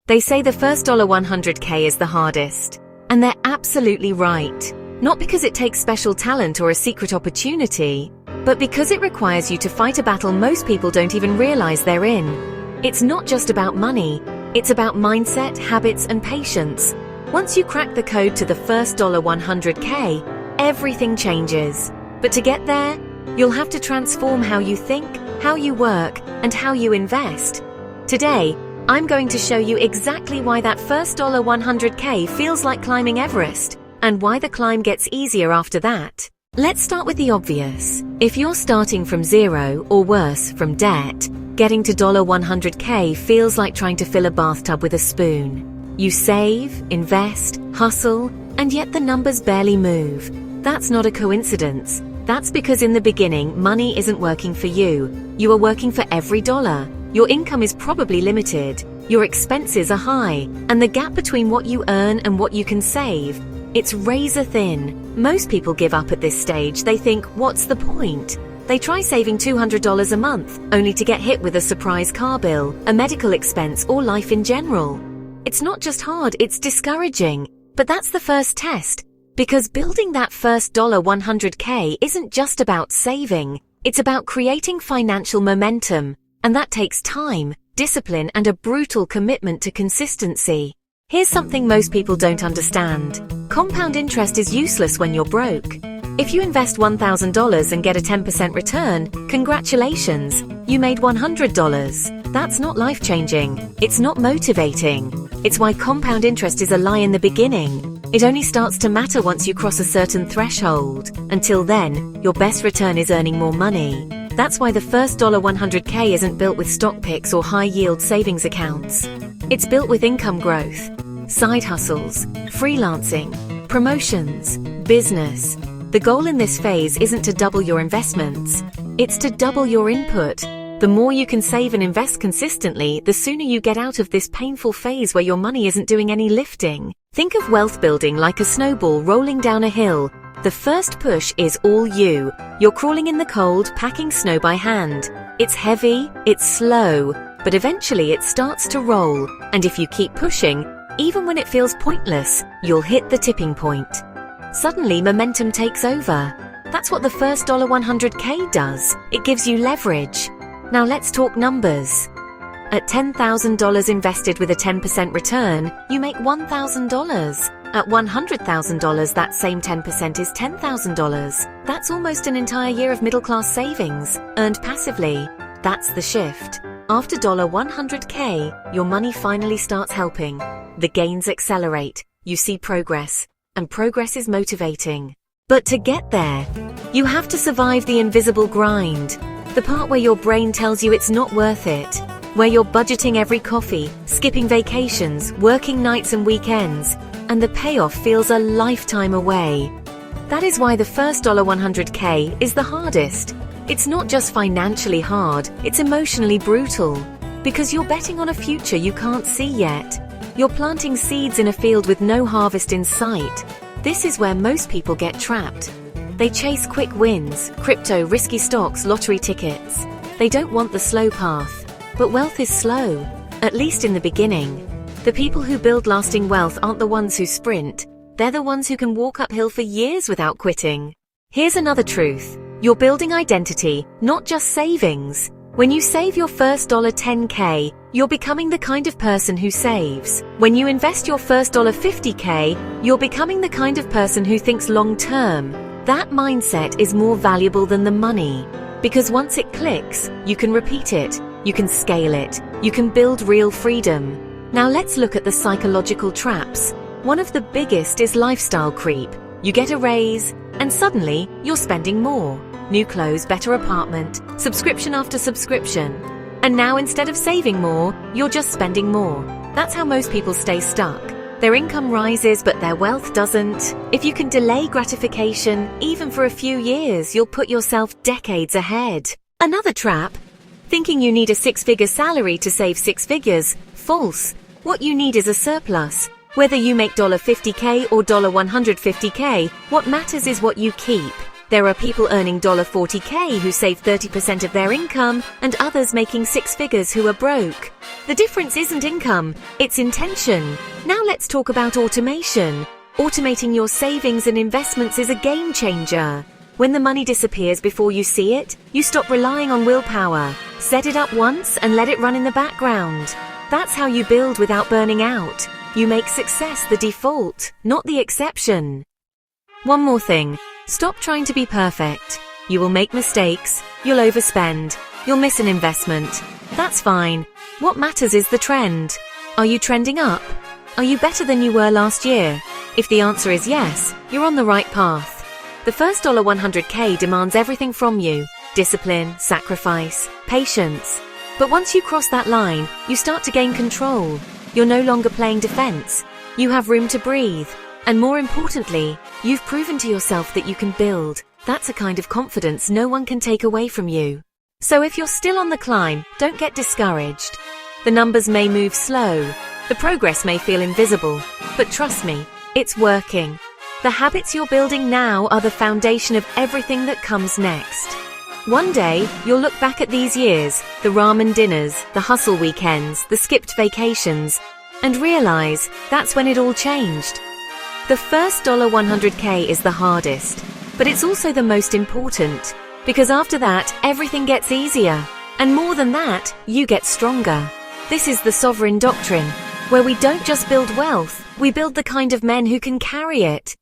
They say the first $100K is the hardest. And they're absolutely right. Not because it takes special talent or a secret opportunity, but because it requires you to fight a battle most people don't even realize they're in. It's not just about money, it's about mindset, habits, and patience. Once you crack the code to the first $100K, everything changes. But to get there, you'll have to transform how you think, how you work, and how you invest. Today, I'm going to show you exactly why that first $100K feels like climbing Everest, and why the climb gets easier after that. Let's start with the obvious. If you're starting from zero, or worse, from debt, getting to $100K feels like trying to fill a bathtub with a spoon. You save, invest, hustle, and yet the numbers barely move. That's not a coincidence. That's because in the beginning, money isn't working for you. You are working for every dollar. Your income is probably limited. Your expenses are high, and the gap between what you earn and what you can save, it's razor thin. Most people give up at this stage. They think, what's the point? They try saving $200 a month, only to get hit with a surprise car bill, a medical expense, or life in general. It's not just hard, it's discouraging. But that's the first test. Because building that first $100K isn't just about saving. It's about creating financial momentum. And that takes time, discipline, and a brutal commitment to consistency. Here's something most people don't understand. Compound interest is useless when you're broke. If you invest $1,000 and get a 10% return, congratulations, you made $100. That's not life-changing. It's not motivating. It's why compound interest is a lie in the beginning. It only starts to matter once you cross a certain threshold. Until then, your best return is earning more money. That's why the first $100K isn't built with stock picks or high-yield savings accounts. It's built with income growth, side hustles, freelancing, promotions, business. The goal in this phase isn't to double your investments. It's to double your input. The more you can save and invest consistently, the sooner you get out of this painful phase where your money isn't doing any lifting. Think of wealth building like a snowball rolling down a hill. The first push is all you. You're crawling in the cold, packing snow by hand. It's heavy, it's slow, but eventually it starts to roll. And if you keep pushing, even when it feels pointless, you'll hit the tipping point. Suddenly, momentum takes over. That's what the first $100K does. It gives you leverage. Now let's talk numbers. At $10,000 invested with a 10% return, you make $1,000. At $100,000, that same 10% is $10,000. That's almost an entire year of middle-class savings, earned passively. That's the shift. After $100K, your money finally starts helping. The gains accelerate. You see progress. And progress is motivating. But to get there, you have to survive the invisible grind. The part where your brain tells you it's not worth it. Where you're budgeting every coffee, skipping vacations, working nights and weekends, and the payoff feels a lifetime away. That is why the first $100K is the hardest. It's not just financially hard, it's emotionally brutal. Because you're betting on a future you can't see yet. You're planting seeds in a field with no harvest in sight. This is where most people get trapped. They chase quick wins, crypto, risky stocks, lottery tickets. They don't want the slow path. But wealth is slow, at least in the beginning. The people who build lasting wealth aren't the ones who sprint. They're the ones who can walk uphill for years without quitting. Here's another truth. You're building identity, not just savings. When you save your first $10K, you're becoming the kind of person who saves. When you invest your first $50K, you're becoming the kind of person who thinks long-term. That mindset is more valuable than the money. Because once it clicks, you can repeat it, you can scale it, you can build real freedom. Now let's look at the psychological traps. One of the biggest is lifestyle creep. You get a raise, and suddenly you're spending more. New clothes, better apartment, subscription after subscription. And now instead of saving more, you're just spending more. That's how most people stay stuck. Their income rises, but their wealth doesn't. If you can delay gratification, even for a few years, you'll put yourself decades ahead. Another trap. Thinking you need a six-figure salary to save six figures. False. What you need is a surplus. Whether you make $50K or $150K, what matters is what you keep. There are people earning $40K who save 30% of their income and others making six figures who are broke. The difference isn't income, it's intention. Now let's talk about automation. Automating your savings and investments is a game changer. When the money disappears before you see it, you stop relying on willpower. Set it up once and let it run in the background. That's how you build without burning out. You make success the default, not the exception. One more thing. Stop trying to be perfect. You will make mistakes, you'll overspend, you'll miss an investment. That's fine. What matters is the trend. Are you trending up? Are you better than you were last year? If the answer is yes, you're on the right path. The first $100K demands everything from you: discipline, sacrifice, patience. But once you cross that line, you start to gain control. You're no longer playing defense. You have room to breathe. And more importantly, you've proven to yourself that you can build. That's a kind of confidence no one can take away from you. So if you're still on the climb, don't get discouraged. The numbers may move slow. The progress may feel invisible. But trust me, it's working. The habits you're building now are the foundation of everything that comes next. One day, you'll look back at these years, the ramen dinners, the hustle weekends, the skipped vacations, and realize that's when it all changed. The first $100K is the hardest, but it's also the most important, because after that, everything gets easier. And more than that, you get stronger. This is the Sovereign Doctrine, where we don't just build wealth, we build the kind of men who can carry it.